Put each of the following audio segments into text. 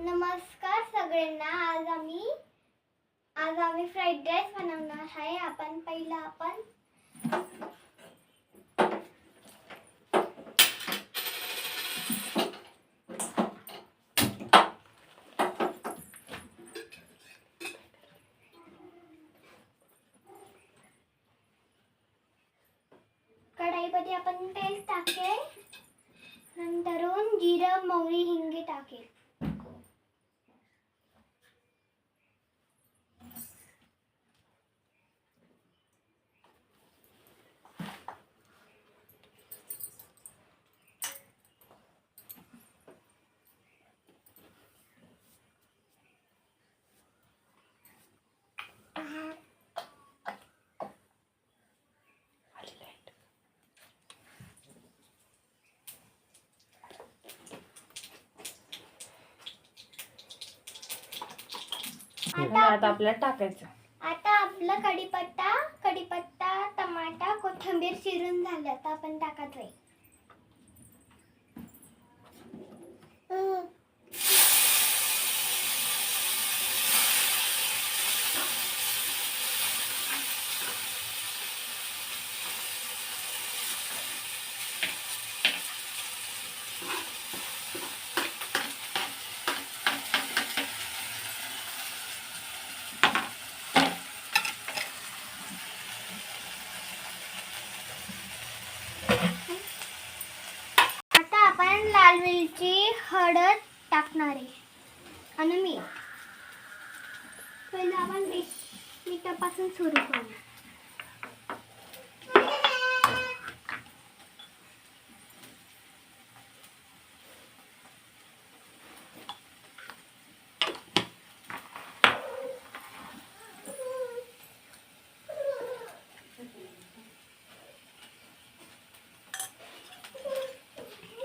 नमस्कार सगळ्यांना. आज आम्ही फ्राईड राईस बनवणार आहे. पहिला आपण कढाईमध्ये आपण तेल टाकेल, नंतरून जिरं, मोहरी, हिंग टाकेल. आता आपल्याला टाकायचं. आता आपलं कढीपत्ता, टमाटा, कोथिंबीर चिरून झालं. आता आपण टाकायचं. आता आपण लाल मिरची, हळद टाकणार आहे आणि मीठ. पहिला आपण मिठापासून सुरू करू.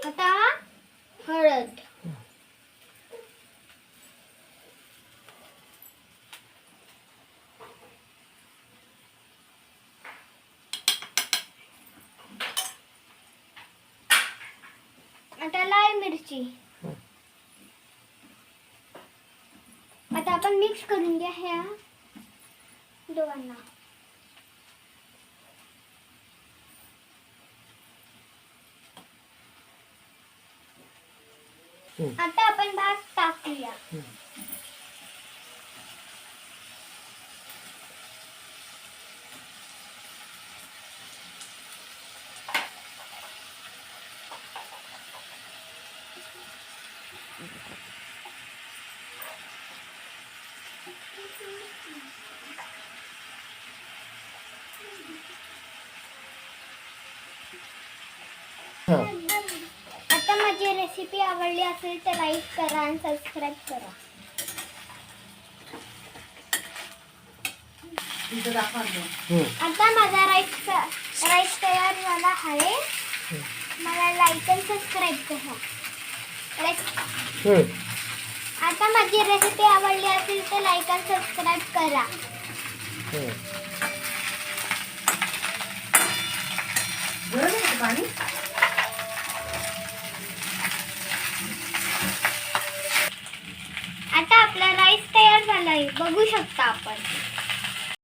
आता हळद, आता लाल मिरची. आता आपण मिक्स करून घ्या ह्या दोघांना. आता आपण भात टाकूया. आता माझी रेसिपी आवडली असेल तर लाईक करा आणि सबस्क्राईब करा. आता माझा राईस तयार झाला आहे. मला लाईक आणि सबस्क्राईब करा. आता माझी रेसिपी आवडली असेल तर लाईक आणि सबस्क्राईब करा. आता आपला राईस तयार झाला आहे, बघू शकता आपण.